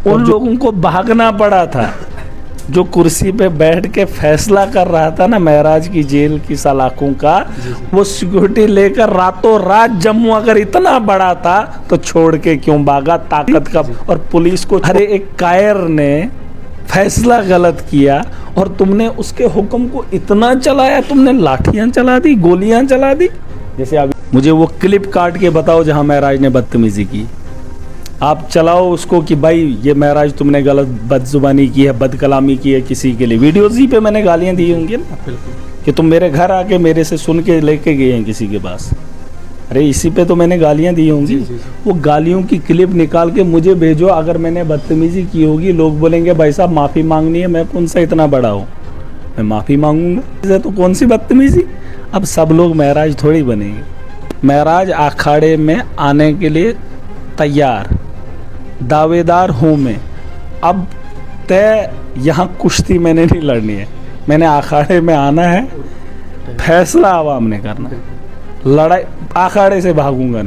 उन लोगों को भागना पड़ा था जो कुर्सी पे बैठ के फैसला कर रहा था ना महराज की जेल की सलाखों का। वो सिक्योरिटी लेकर रातों रात जम्मू अगर इतना बड़ा था तो छोड़ के क्यों भागा ताकत का। और पुलिस को हर एक कायर ने फैसला गलत किया और तुमने उसके हुक्म को इतना चलाया, तुमने लाठियां चला दी, गोलियां चला दी। जैसे अभी मुझे वो क्लिप काट के बताओ जहां महराज ने बदतमीजी की, आप चलाओ उसको कि भाई ये महराज तुमने गलत बदजुबानी की है, बदकलामी की है किसी के लिए। वीडियोज ही पे मैंने गालियां दी होंगी ना कि तुम मेरे घर आके मेरे से सुन के लेके गए हैं किसी के पास। अरे इसी पे तो मैंने गालियां दी होंगी। वो गालियों की क्लिप निकाल के मुझे भेजो। अगर मैंने बदतमीजी की होगी लोग बोलेंगे भाई साहब माफ़ी मांगनी है, मैं कौन सा इतना बड़ा हूँ, मैं माफ़ी मांगूंगा। तो कौन सी बदतमीजी। अब सब लोग महराज थोड़ी बनेंगे। महराज अखाड़े में आने के लिए तैयार, दावेदार हूँ मैं। अब तय यहाँ कुश्ती मैंने नहीं लड़नी है, मैंने अखाड़े में आना है, फैसला आवाम ने करना है। लड़ाई अखाड़े से भागूंगा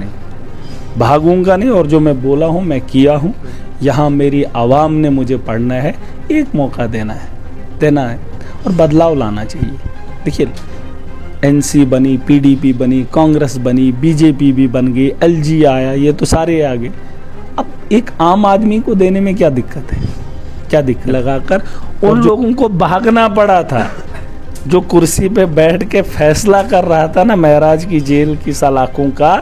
नहीं। और जो मैं बोला हूँ मैं किया हूँ। यहाँ मेरी आवाम ने मुझे पढ़ना है, एक मौका देना है और बदलाव लाना चाहिए। देखिए एनसी बनी, पीडीपी बनी, कांग्रेस बनी, बीजेपी भी बन गई, एलजी आया, ये तो सारे आ गए। अब एक आम आदमी को देने में क्या दिक्कत है, क्या दिक्कत लगाकर उन लोगों को भागना पड़ा था जो कुर्सी पे बैठ के फैसला कर रहा था ना महराज की जेल की सलाखों का।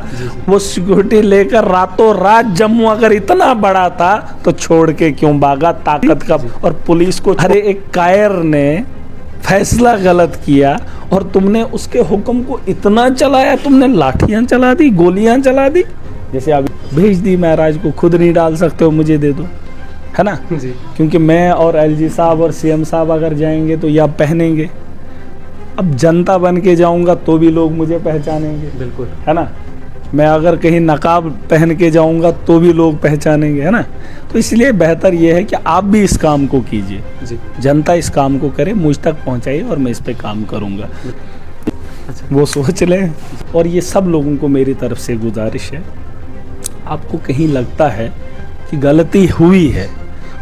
वो सिक्योरिटी लेकर रातों रात जम्मू अगर इतना बड़ा था तो छोड़ के क्यों भागा ताकत का। और पुलिस को हर एक कायर ने फैसला गलत किया और तुमने उसके हुक्म को इतना चलाया, तुमने लाठियां चला दी, गोलियां चला दी। जैसे अभी भेज दी महराज को, खुद नहीं डाल सकते हो मुझे दे दो, है ना जी। क्योंकि मैं और एलजी साहब और सीएम साहब अगर जाएंगे तो या पहनेंगे। अब जनता बन के जाऊंगा तो भी लोग मुझे पहचानेंगे, बिल्कुल, है ना। मैं अगर कहीं नकाब पहन के जाऊंगा तो भी लोग पहचानेंगे, है ना। तो इसलिए बेहतर यह है कि आप भी इस काम को कीजिए, जनता इस काम को करे, मुझ तक पहुंचाइए और मैं इस पे काम करूंगा। वो सोच लें। और ये सब लोगों को मेरी तरफ से गुजारिश है, आपको कहीं लगता है कि गलती हुई है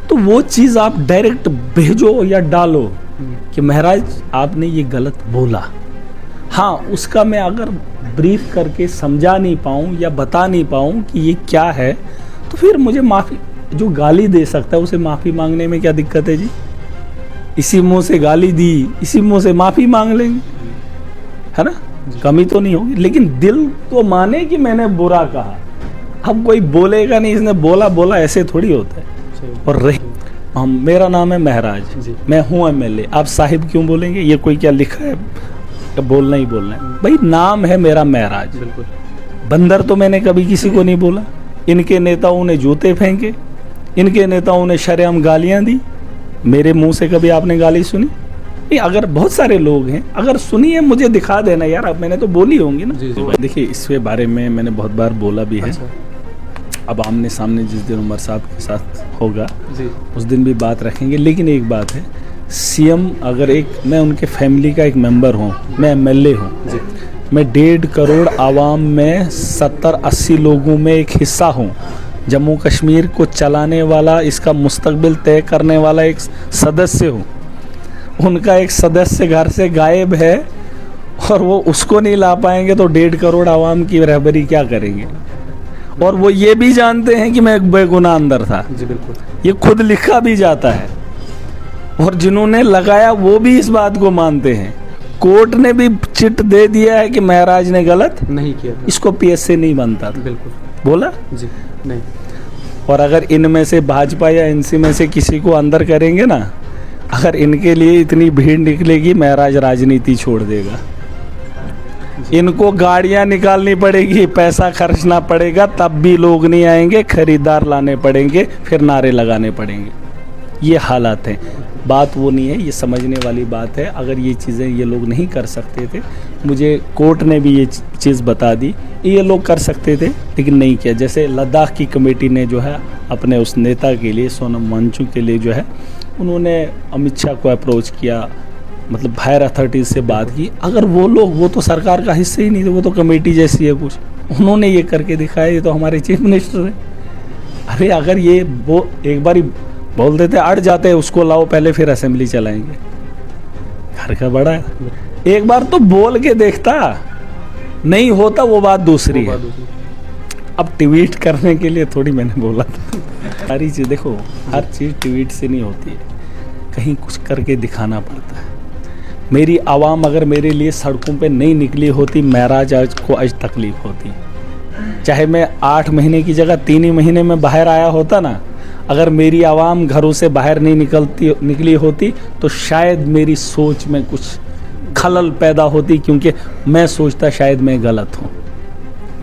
तो वो चीज़ आप डायरेक्ट भेजो या डालो कि महराज आपने ये गलत बोला। हाँ, उसका मैं अगर ब्रीफ करके समझा नहीं पाऊँ या बता नहीं पाऊँ कि ये क्या है तो फिर मुझे माफ़ी, जो गाली दे सकता है उसे माफ़ी मांगने में क्या दिक्कत है जी। इसी मुंह से गाली दी, इसी मुंह से माफ़ी मांग लेंगे, है ना, कमी तो नहीं होगी। लेकिन दिल तो माने कि मैंने बुरा कहा। अब कोई बोलेगा नहीं इसने बोला ऐसे थोड़ी होता है। और रही मेरा नाम है महराज, मैं हूँ एमएलए, आप साहिब क्यों बोलेंगे, ये कोई क्या लिखा है, बोलना ही बोलना है भाई। नाम है मेरा महराज, बिल्कुल। बंदर तो मैंने कभी किसी को नहीं बोला। इनके नेताओं ने जूते फेंके, इनके नेताओं ने शरेआम गालियां दी। मेरे मुंह से कभी आपने गाली सुनी नहीं। अगर बहुत सारे लोग हैं, अगर सुनी है मुझे दिखा देना यार, अब मैंने तो बोली होंगी ना। देखिए इसके बारे में मैंने बहुत बार बोला भी है। अब आमने सामने जिस दिन उमर साहब के साथ होगा उस दिन भी बात रखेंगे। लेकिन एक बात है, सीएम अगर मैं उनके फैमिली का एक मेंबर हूँ, मैं एमएलए हूँ, मैं 1.5 करोड़ आवाम में 70-80 लोगों में एक हिस्सा हूँ। जम्मू कश्मीर को चलाने वाला, इसका मुस्तकबिल तय करने वाला एक सदस्य हूँ। उनका एक सदस्य घर से गायब है और वो उसको नहीं ला पाएंगे तो 1.5 करोड़ आवाम की रहबरी क्या करेंगे। और वो ये भी जानते हैं कि मैं बेगुनाह अंदर था, जी बिल्कुल, ये खुद लिखा भी जाता है। और जिन्होंने लगाया वो भी इस बात को मानते हैं। कोर्ट ने भी चिट दे दिया है कि महराज ने गलत नहीं किया, इसको पीएसए नहीं बनता था, बिल्कुल बोला जी नहीं। और अगर इनमें से भाजपा या एनसी में से किसी को अंदर करेंगे ना, अगर इनके लिए इतनी भीड़ निकलेगी महराज राजनीति छोड़ देगा। इनको गाड़ियां निकालनी पड़ेगी, पैसा खर्चना पड़ेगा, तब भी लोग नहीं आएंगे, खरीदार लाने पड़ेंगे, फिर नारे लगाने पड़ेंगे। ये हालात हैं। बात वो नहीं है, ये समझने वाली बात है। अगर ये चीज़ें ये लोग नहीं कर सकते थे, मुझे कोर्ट ने भी ये चीज़ बता दी, ये लोग कर सकते थे लेकिन नहीं किया। जैसे लद्दाख की कमेटी ने जो है अपने उस नेता के लिए, सोनम वांगचुक के लिए जो है, उन्होंने अमित शाह को अप्रोच किया, मतलब हायर अथॉरिटीज़ से बात की। अगर वो लोग, वो तो सरकार का हिस्सा ही नहीं थे, वो तो कमेटी जैसी है कुछ, उन्होंने ये करके दिखाया। ये तो हमारे चीफ मिनिस्टर है, अरे अगर ये वो एक बार ही बोल देते अड़ जाते उसको लाओ पहले फिर असेंबली चलाएंगे, घर का बड़ा है। एक बार तो बोल के देखता, नहीं होता वो बात दूसरी है। अब ट्वीट करने के लिए थोड़ी मैंने बोला था। सारी चीज देखो, हर चीज ट्वीट से नहीं होती है, कहीं कुछ करके दिखाना पड़ता है। मेरी आवाम अगर मेरे लिए सड़कों पे नहीं निकली होती, महराज को आज तकलीफ होती। चाहे मैं 8 महीने की जगह 3 ही महीने में बाहर आया होता ना, अगर मेरी आवाम घरों से बाहर नहीं निकली होती तो शायद मेरी सोच में कुछ खलल पैदा होती, क्योंकि मैं सोचता शायद मैं गलत हूँ।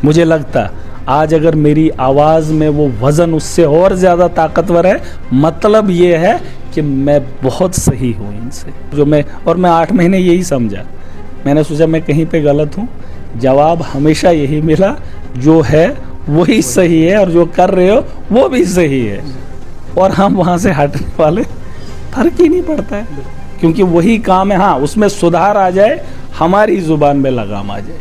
मुझे लगता आज अगर मेरी आवाज़ में वो वज़न उससे और ज़्यादा ताकतवर है, मतलब ये है कि मैं बहुत सही हूँ इनसे। जो मैं 8 महीने यही समझा, मैंने सोचा मैं कहीं पे गलत हूँ। जवाब हमेशा यही मिला, जो है वही सही है और जो कर रहे हो वो भी सही है, और हम वहाँ से हटने वाले फर्क ही नहीं पड़ता है, क्योंकि वही काम है। हाँ, उसमें सुधार आ जाए, हमारी जुबान में लगाम आ जाए,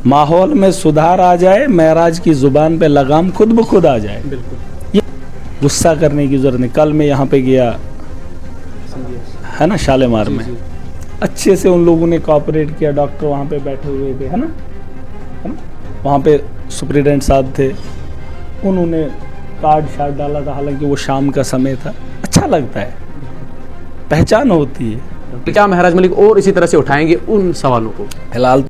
माहौल में सुधार आ जाए, महराज की जुबान पे लगाम खुद ब खुद आ जाए। ये गुस्सा करने की जरूरत नहीं। कल मैं यहाँ पे गया है ना, शालीमार में, अच्छे से उन लोगों ने कोऑपरेट किया, डॉक्टर वहाँ पे बैठे हुए थे, है ना, वहाँ पे सुप्रिटेंडेंट साहब थे, उन्होंने कार्ड शार्ड डाला था, हालांकि वो शाम का समय था। अच्छा लगता है, पहचान होती है। क्या महराज मलिक और इसी तरह से उठाएंगे उन सवालों को? फिलहाल